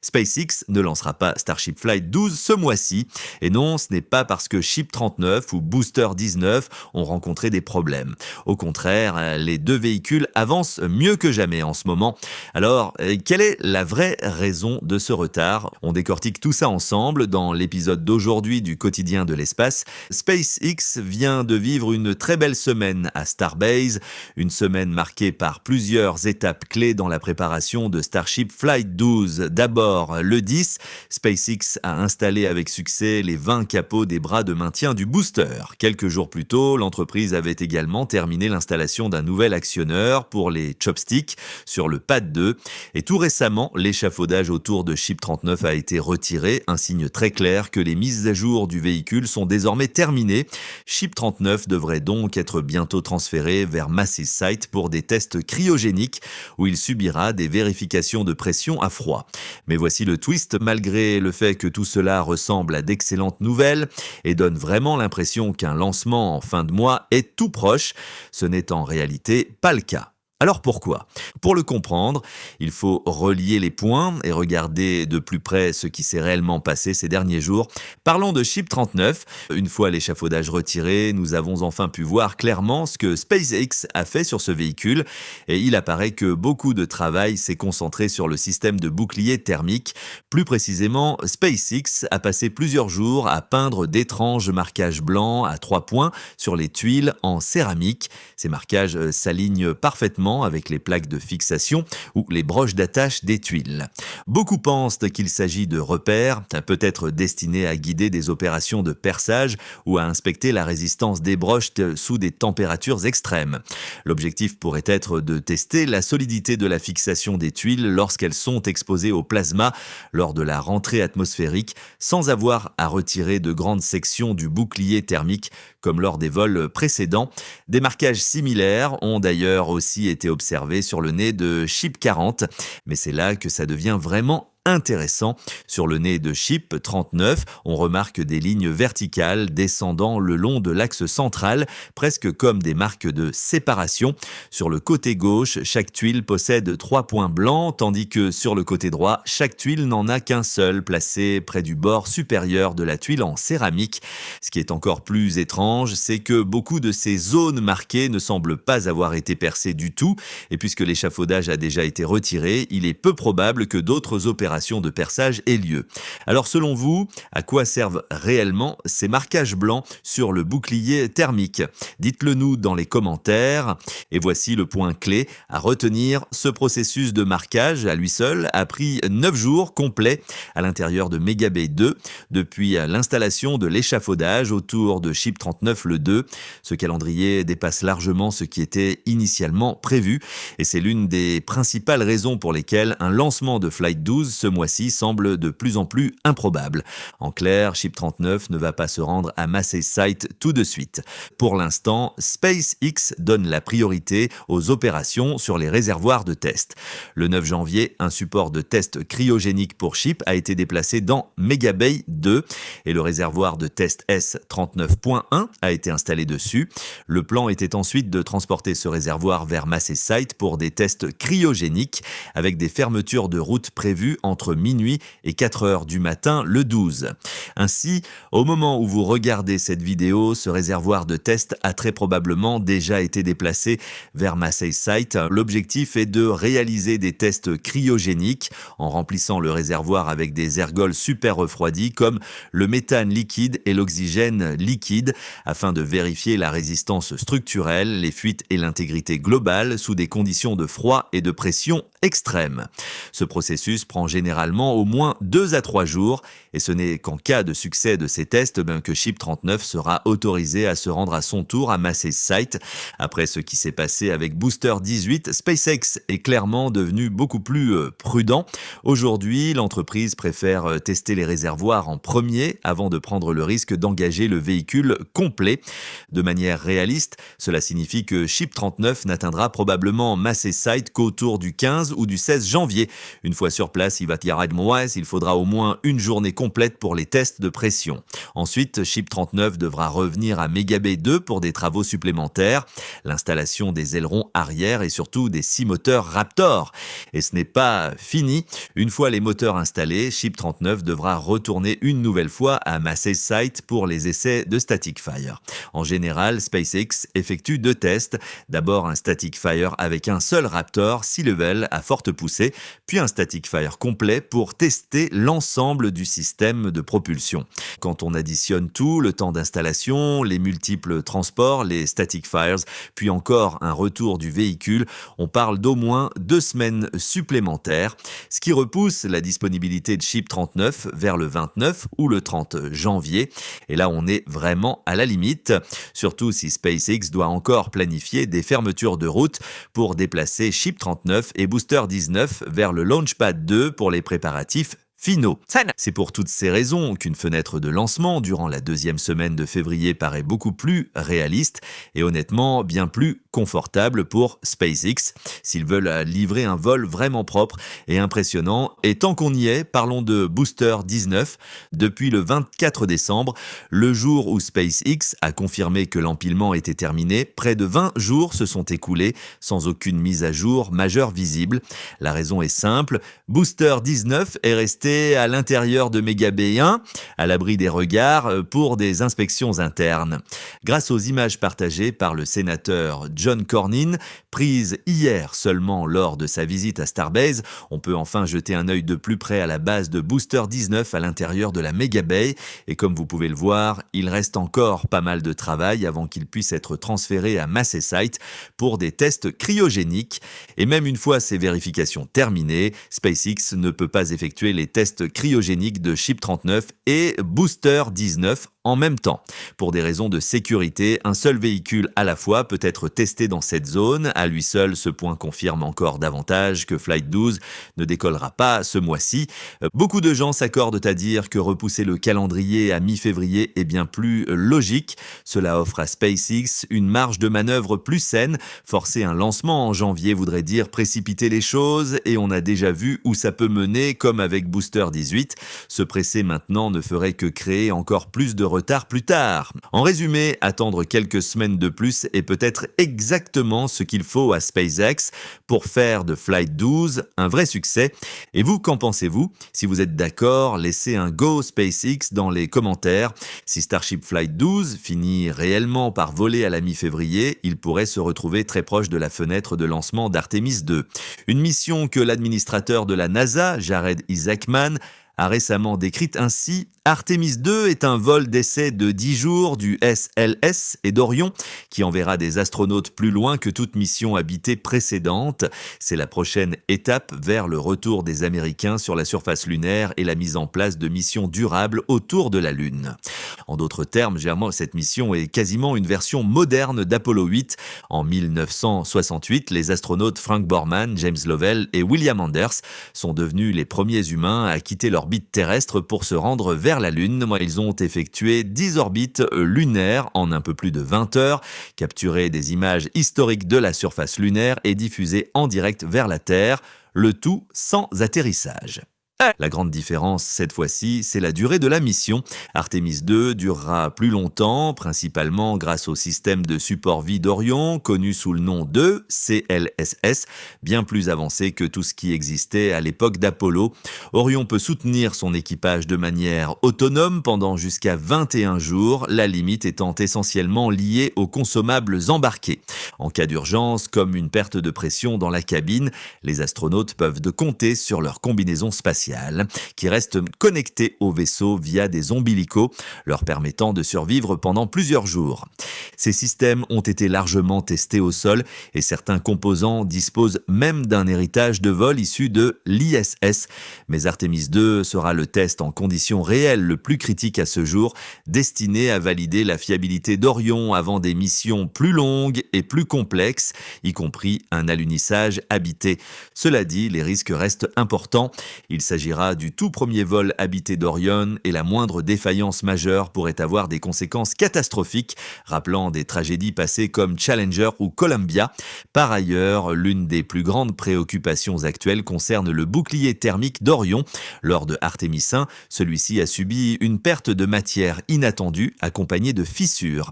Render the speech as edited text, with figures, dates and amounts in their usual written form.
SpaceX ne lancera pas Starship Flight 12 ce mois-ci. Et non, ce n'est pas parce que Ship 39 ou Booster 19 ont rencontré des problèmes. Au contraire, les deux véhicules avancent mieux que jamais en ce moment. Alors, quelle est la vraie raison de ce retard? On décortique tout ça ensemble dans l'épisode d'aujourd'hui du quotidien de l'espace. SpaceX vient de vivre une très belle semaine à Starbase, une semaine marquée par plusieurs étapes clés dans la préparation de Starship Flight 12. D'abord, le 10, SpaceX a installé avec succès les 20 capots des bras de maintien du booster. Quelques jours plus tôt, l'entreprise avait également terminé l'installation d'un nouvel actionneur pour les chopsticks sur le pad 2. Et tout récemment, l'échafaudage autour de Ship 39 a été retiré, un signe très clair que les mises à jour du véhicule sont désormais terminées. Ship 39 devrait donc être bientôt transféré vers Massey's Site pour des tests cryogéniques où il subira des vérifications de pression à froid. Mais voici le twist, malgré le fait que tout cela ressemble à d'excellentes nouvelles et donne vraiment l'impression qu'un lancement en fin de mois est tout proche, ce n'est en réalité pas le cas. Alors pourquoi? Pour le comprendre, il faut relier les points et regarder de plus près ce qui s'est réellement passé ces derniers jours. Parlons de Ship 39. Une fois l'échafaudage retiré, nous avons enfin pu voir clairement ce que SpaceX a fait sur ce véhicule et il apparaît que beaucoup de travail s'est concentré sur le système de bouclier thermique. Plus précisément, SpaceX a passé plusieurs jours à peindre d'étranges marquages blancs à 3 points sur les tuiles en céramique. Ces marquages s'alignent parfaitement avec les plaques de fixation ou les broches d'attache des tuiles. Beaucoup pensent qu'il s'agit de repères, peut-être destinés à guider des opérations de perçage ou à inspecter la résistance des broches sous des températures extrêmes. L'objectif pourrait être de tester la solidité de la fixation des tuiles lorsqu'elles sont exposées au plasma lors de la rentrée atmosphérique, sans avoir à retirer de grandes sections du bouclier thermique comme lors des vols précédents. Des marquages similaires ont d'ailleurs aussi été observés sur le nez de Ship 40, mais c'est là que ça devient vraiment intéressant. Sur le nez de Ship 39, on remarque des lignes verticales descendant le long de l'axe central, presque comme des marques de séparation. Sur le côté gauche, chaque tuile possède 3 points blancs, tandis que sur le côté droit, chaque tuile n'en a qu'un seul, placé près du bord supérieur de la tuile en céramique. Ce qui est encore plus étrange, c'est que beaucoup de ces zones marquées ne semblent pas avoir été percées du tout, et puisque l'échafaudage a déjà été retiré, il est peu probable que d'autres opérations de perçage ait lieu. Alors selon vous, à quoi servent réellement ces marquages blancs sur le bouclier thermique? Dites-le nous dans les commentaires. Et voici le point clé à retenir. Ce processus de marquage à lui seul a pris 9 jours complets à l'intérieur de Mega Bay 2 depuis l'installation de l'échafaudage autour de Ship 39 le 2. Ce calendrier dépasse largement ce qui était initialement prévu et c'est l'une des principales raisons pour lesquelles un lancement de Flight 12 ce mois-ci semble de plus en plus improbable. En clair, Ship 39 ne va pas se rendre à Massey's Site tout de suite. Pour l'instant, SpaceX donne la priorité aux opérations sur les réservoirs de test. Le 9 janvier, un support de test cryogénique pour Ship a été déplacé dans Mega Bay 2 et le réservoir de test S39.1 a été installé dessus. Le plan était ensuite de transporter ce réservoir vers Massey's Site pour des tests cryogéniques avec des fermetures de route prévues entre minuit et 4 heures du matin le 12. Ainsi, au moment où vous regardez cette vidéo, ce réservoir de test a très probablement déjà été déplacé vers Massey's Site. L'objectif est de réaliser des tests cryogéniques en remplissant le réservoir avec des ergols super refroidis comme le méthane liquide et l'oxygène liquide afin de vérifier la résistance structurelle, les fuites et l'intégrité globale sous des conditions de froid et de pression extrêmes. Ce processus prend généralement au moins 2 à 3 jours et ce n'est qu'en cas de succès de ces tests que Ship 39 sera autorisé à se rendre à son tour à Massey's Site. Après ce qui s'est passé avec Booster 18, SpaceX est clairement devenu beaucoup plus prudent. Aujourd'hui, l'entreprise préfère tester les réservoirs en premier avant de prendre le risque d'engager le véhicule complet. De manière réaliste, cela signifie que Ship 39 n'atteindra probablement Massey's Site qu'autour du 15 15 ou du 16 janvier. Une fois sur place, il faudra au moins une journée complète pour les tests de pression. Ensuite, Ship 39 devra revenir à Mega Bay 2 pour des travaux supplémentaires, l'installation des ailerons arrière et surtout des 6 moteurs Raptor. Et ce n'est pas fini. Une fois les moteurs installés, Ship 39 devra retourner une nouvelle fois à Massey Site pour les essais de Static Fire. En général, SpaceX effectue 2 tests. D'abord un Static Fire avec un seul Raptor 6 level à forte poussée, puis un Static Fire complet pour tester l'ensemble du système de propulsion. Quand on additionne tout, le temps d'installation, les multiples transports, les Static Fires, puis encore un retour du véhicule, on parle d'au moins 2 semaines supplémentaires, ce qui repousse la disponibilité de Ship 39 vers le 29 ou le 30 janvier. Et là, on est vraiment à la limite, surtout si SpaceX doit encore planifier des fermetures de route pour déplacer Ship 39 et Booster 19 vers le Launchpad 2 pour les préparatifs finaux. C'est pour toutes ces raisons qu'une fenêtre de lancement durant la 2e semaine de février paraît beaucoup plus réaliste et honnêtement bien plus confortable pour SpaceX s'ils veulent livrer un vol vraiment propre et impressionnant. Et tant qu'on y est, parlons de Booster 19. Depuis le 24 décembre, le jour où SpaceX a confirmé que l'empilement était terminé, près de 20 jours se sont écoulés sans aucune mise à jour majeure visible. La raison est simple, Booster 19 est resté à l'intérieur de Mega Bay 1, à l'abri des regards pour des inspections internes. Grâce aux images partagées par le sénateur John Cornyn, prises hier seulement lors de sa visite à Starbase, on peut enfin jeter un œil de plus près à la base de Booster 19 à l'intérieur de la Mega Bay. Et comme vous pouvez le voir, il reste encore pas mal de travail avant qu'il puisse être transféré à Massey Site pour des tests cryogéniques. Et même une fois ces vérifications terminées, SpaceX ne peut pas effectuer les tests cryogéniques de Ship 39 et Booster 19 en même temps. Pour des raisons de sécurité, un seul véhicule à la fois peut être testé dans cette zone. À lui seul, ce point confirme encore davantage que Flight 12 ne décollera pas ce mois-ci. Beaucoup de gens s'accordent à dire que repousser le calendrier à mi-février est bien plus logique. Cela offre à SpaceX une marge de manœuvre plus saine. Forcer un lancement en janvier voudrait dire précipiter les choses et on a déjà vu où ça peut mener, comme avec Booster 18. Se presser maintenant ne ferait que créer encore plus de retard plus tard. En résumé, attendre quelques semaines de plus est peut-être exactement ce qu'il faut à SpaceX pour faire de Flight 12 un vrai succès. Et vous, qu'en pensez-vous? Si vous êtes d'accord, laissez un Go SpaceX dans les commentaires. Si Starship Flight 12 finit réellement par voler à la mi-février, il pourrait se retrouver très proche de la fenêtre de lancement d'Artemis 2. Une mission que l'administrateur de la NASA, Jared Isaacman, a récemment décrite ainsi: Artemis 2 est un vol d'essai de 10 jours du SLS et d'Orion qui enverra des astronautes plus loin que toute mission habitée précédente. C'est la prochaine étape vers le retour des Américains sur la surface lunaire et la mise en place de missions durables autour de la Lune. En d'autres termes, cette mission est quasiment une version moderne d'Apollo 8. En 1968, les astronautes Frank Borman, James Lovell et William Anders sont devenus les premiers humains à quitter l'orbite terrestre pour se rendre vers la Lune. Ils ont effectué 10 orbites lunaires en un peu plus de 20 heures, capturé des images historiques de la surface lunaire et diffusé en direct vers la Terre, le tout sans atterrissage. La grande différence, cette fois-ci, c'est la durée de la mission. Artemis 2 durera plus longtemps, principalement grâce au système de support vie d'Orion, connu sous le nom de CLSS, bien plus avancé que tout ce qui existait à l'époque d'Apollo. Orion peut soutenir son équipage de manière autonome pendant jusqu'à 21 jours, la limite étant essentiellement liée aux consommables embarqués. En cas d'urgence, comme une perte de pression dans la cabine, les astronautes peuvent compter sur leur combinaison spatiale, qui restent connectés au vaisseau via des ombilicaux, leur permettant de survivre pendant plusieurs jours. Ces systèmes ont été largement testés au sol et certains composants disposent même d'un héritage de vol issu de l'ISS. Mais Artemis 2 sera le test en conditions réelles le plus critique à ce jour, destiné à valider la fiabilité d'Orion avant des missions plus longues et plus complexes, y compris un alunissage habité. Cela dit, les risques restent importants. Il s'agit s'agira du tout premier vol habité d'Orion et la moindre défaillance majeure pourrait avoir des conséquences catastrophiques, rappelant des tragédies passées comme Challenger ou Columbia. Par ailleurs, l'une des plus grandes préoccupations actuelles concerne le bouclier thermique d'Orion. Lors de Artemis 1, celui-ci a subi une perte de matière inattendue accompagnée de fissures.